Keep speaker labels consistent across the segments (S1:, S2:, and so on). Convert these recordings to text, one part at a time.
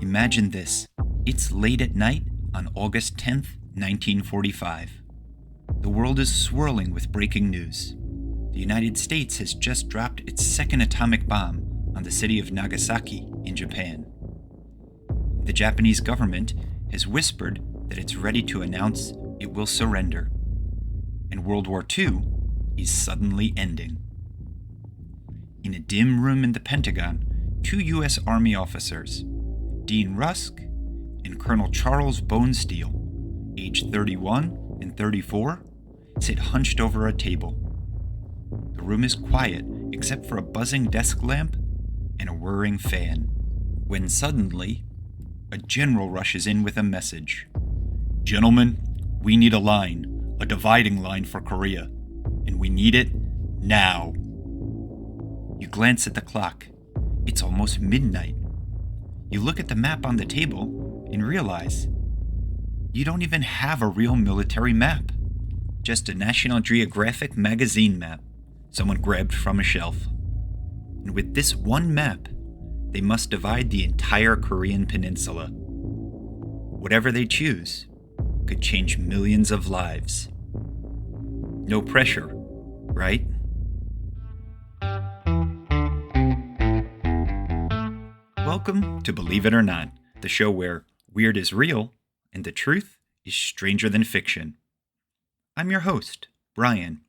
S1: Imagine this. It's late at night on August 10th, 1945. The world is swirling with breaking news. The United States has just dropped its second atomic bomb on the city of Nagasaki in Japan. The Japanese government has whispered that it's ready to announce it will surrender. And World War II is suddenly ending. In a dim room in the Pentagon, two U.S. Army officers, Dean Rusk and Colonel Charles Bonesteel, aged 31 and 34, sit hunched over a table. The room is quiet except for a buzzing desk lamp and a whirring fan. When suddenly, a general rushes in with a message. "Gentlemen, we need a line, a dividing line for Korea, and we need it now." You glance at the clock. It's almost midnight. You look at the map on the table and realize you don't even have a real military map. Just a National Geographic magazine map someone grabbed from a shelf. And with this one map, they must divide the entire Korean Peninsula. Whatever they choose could change millions of lives. No pressure, right? Welcome to Believe It or Not, the show where weird is real and the truth is stranger than fiction. I'm your host, Bryan,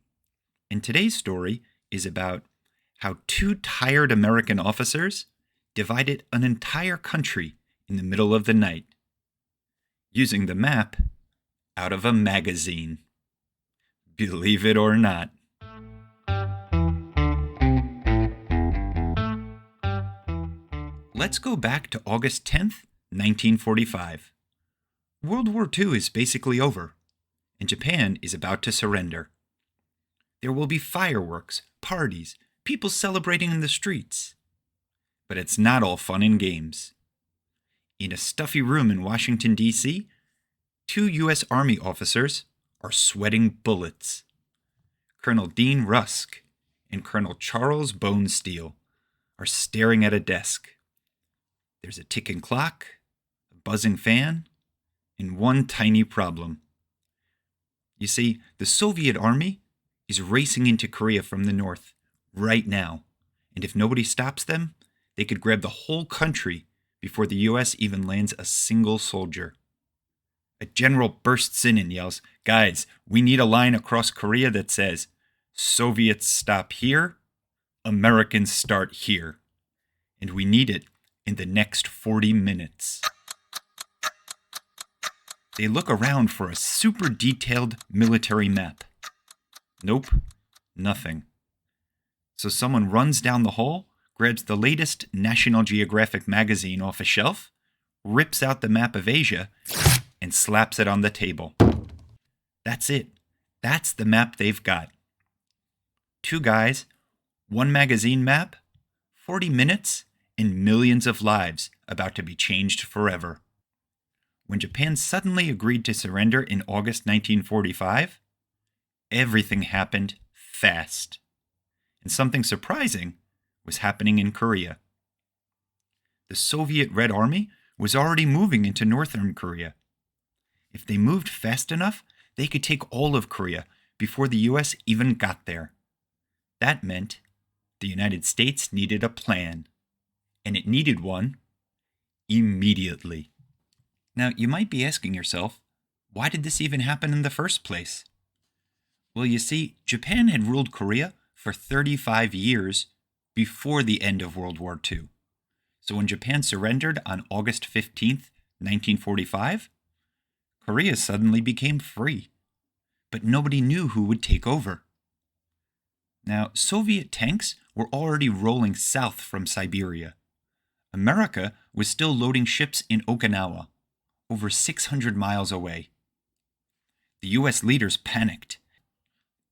S1: and today's story is about how two tired American officers divided an entire country in the middle of the night, using the map out of a magazine. Believe it or not. Let's go back to August 10th, 1945. World War II is basically over, and Japan is about to surrender. There will be fireworks, parties, people celebrating in the streets. But it's not all fun and games. In a stuffy room in Washington, D.C., two U.S. Army officers are sweating bullets. Colonel Dean Rusk and Colonel Charles Bonesteel are staring at a desk. There's a ticking clock, a buzzing fan, and one tiny problem. You see, the Soviet Army is racing into Korea from the north right now, and if nobody stops them, they could grab the whole country before the U.S. even lands a single soldier. A general bursts in and yells, "Guys, we need a line across Korea that says, 'Soviets stop here, Americans start here.' And we need it in the next 40 minutes. They look around for a super detailed military map. Nope, nothing. So someone runs down the hall, grabs the latest National Geographic magazine off a shelf, rips out the map of Asia, and slaps it on the table. That's it. That's the map they've got. Two guys, one magazine map, 40 minutes, and millions of lives about to be changed forever. When Japan suddenly agreed to surrender in August 1945, everything happened fast. And something surprising was happening in Korea. The Soviet Red Army was already moving into northern Korea. If they moved fast enough, they could take all of Korea before the U.S. even got there. That meant the United States needed a plan. And it needed one immediately. Now, you might be asking yourself, why did this even happen in the first place? Well, you see, Japan had ruled Korea for 35 years before the end of World War II. So when Japan surrendered on August 15th, 1945, Korea suddenly became free. But nobody knew who would take over. Now, Soviet tanks were already rolling south from Siberia. America was still loading ships in Okinawa, over 600 miles away. The U.S. leaders panicked.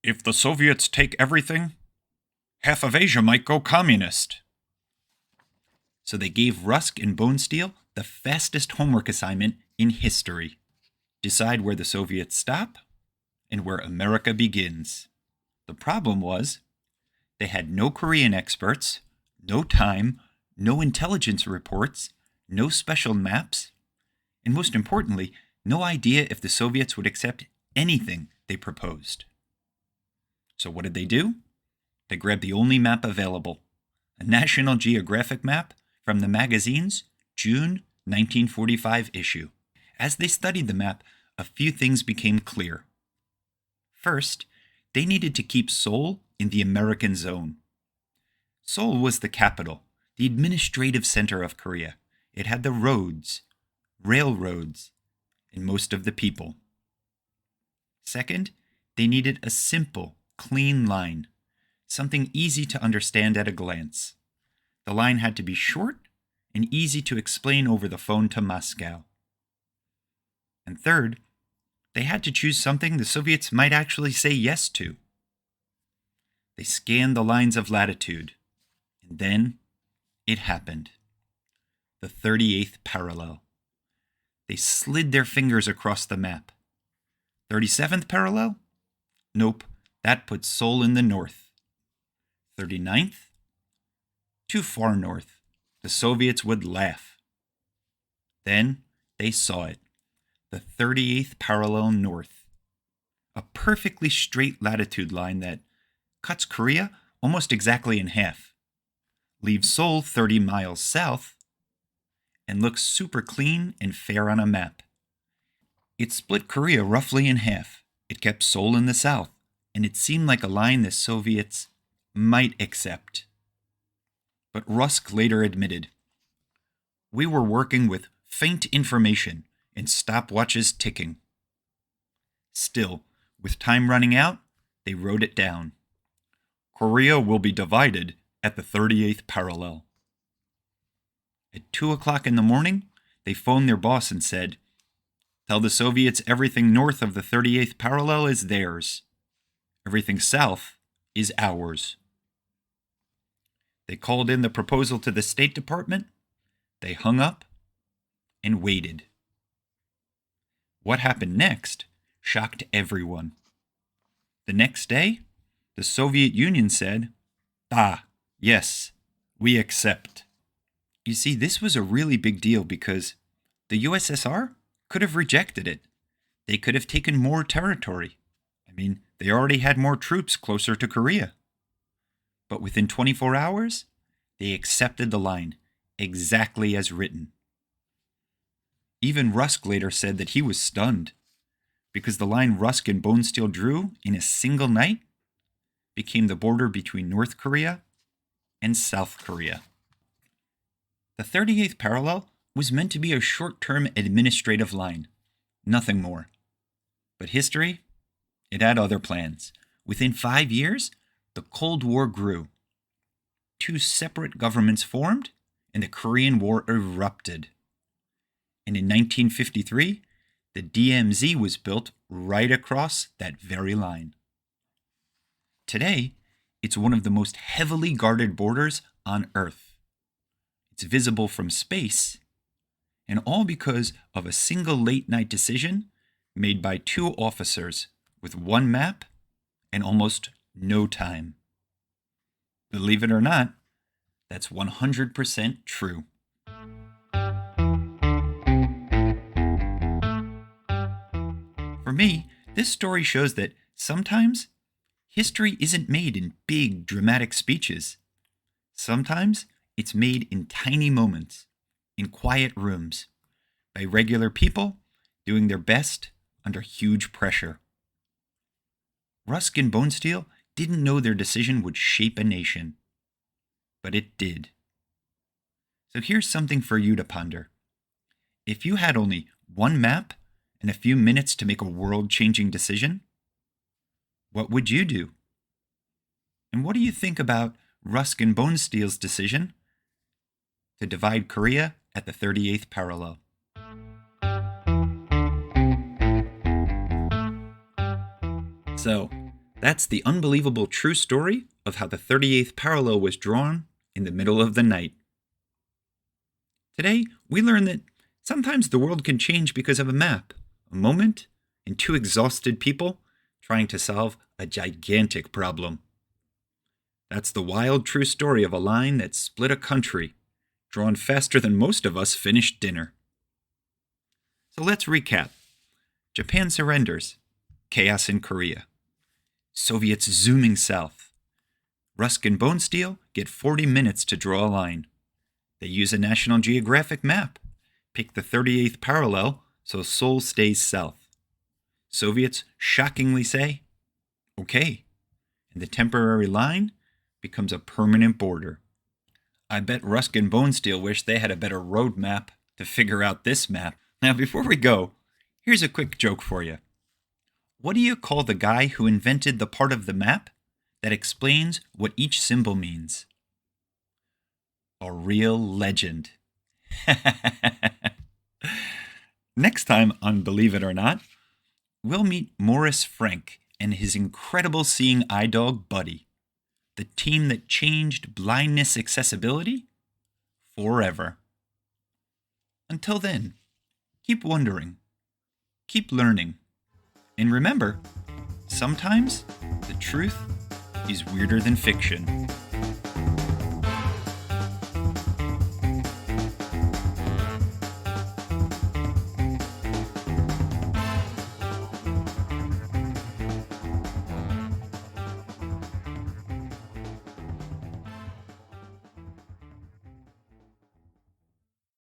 S1: If the Soviets take everything, half of Asia might go communist. So they gave Rusk and Bonesteel the fastest homework assignment in history. Decide where the Soviets stop and where America begins. The problem was, They had no Korean experts, no time, no intelligence reports, no special maps, and most importantly, no idea if the Soviets would accept anything they proposed. So what did they do? They grabbed the only map available, a National Geographic map from the magazine's June 1945 issue. As they studied the map, a few things became clear. First, they needed to keep Seoul in the American zone. Seoul was the capital, the administrative center of Korea. It had the roads, railroads, and most of the people. Second, they needed a simple, clean line, something easy to understand at a glance. The line had to be short and easy to explain over the phone to Moscow. And third, they had to choose something the Soviets might actually say yes to. They scanned the lines of latitude, and then it happened. The 38th parallel. They slid their fingers across the map. 37th parallel? Nope, that puts Seoul in the north. 39th? Too far north. The Soviets would laugh. Then they saw it. The 38th parallel north. A perfectly straight latitude line that cuts Korea almost exactly in half, leaves Seoul 30 miles south, and looks super clean and fair on a map. It split Korea roughly in half. It kept Seoul in the south, and it seemed like a line the Soviets might accept. But Rusk later admitted, "We were working with faint information and stopwatches ticking." Still, with time running out, they wrote it down. Korea will be divided at the 38th parallel. At 2 o'clock in the morning, they phoned their boss and said, "Tell the Soviets everything north of the 38th parallel is theirs. Everything south is ours." They called in the proposal to the State Department, they hung up, and waited. What happened next shocked everyone. The next day, the Soviet Union said, yes, we accept." You see, this was a really big deal because the USSR could have rejected it. They could have taken more territory. They already had more troops closer to Korea. But within 24 hours, they accepted the line, exactly as written. Even Rusk later said that he was stunned, because the line Rusk and Bonesteel drew in a single night became the border between North Korea and South Korea. The 38th parallel was meant to be a short-term administrative line, nothing more. But history, it had other plans. Within 5 years, the Cold War grew. 2 separate governments formed, and the Korean War erupted. And in 1953, the DMZ was built right across that very line. Today, it's one of the most heavily guarded borders on Earth. It's visible from space, and all because of a single late-night decision made by 2 officers with 1 map and almost no time. Believe it or not, that's 100% true. For me, this story shows that sometimes history isn't made in big, dramatic speeches. Sometimes it's made in tiny moments, in quiet rooms, by regular people doing their best under huge pressure. Rusk and Bonesteel didn't know their decision would shape a nation, but it did. So here's something for you to ponder. If you had only 1 map and a few minutes to make a world-changing decision, what would you do? And what do you think about Rusk and Bonesteel's decision to divide Korea at the 38th parallel? So, that's the unbelievable true story of how the 38th parallel was drawn in the middle of the night. Today, we learn that sometimes the world can change because of a map, a moment, and 2 exhausted people trying to solve a gigantic problem. That's the wild true story of a line that split a country, drawn faster than most of us finished dinner. So let's recap. Japan surrenders. Chaos in Korea. Soviets zooming south. Rusk and Bonesteel get 40 minutes to draw a line. They use a National Geographic map. Pick the 38th parallel so Seoul stays south. Soviets shockingly say, okay. And the temporary line becomes a permanent border. I bet Rusk and Bonesteel wish they had a better road map to figure out this map. Now, before we go, here's a quick joke for you. What do you call the guy who invented the part of the map that explains what each symbol means? A real legend. Next time on Believe It or Not, we'll meet Maurice Frank and his incredible seeing eye dog Buddy, the team that changed blindness accessibility forever. Until then, keep wondering, keep learning, and remember, sometimes the truth is weirder than fiction.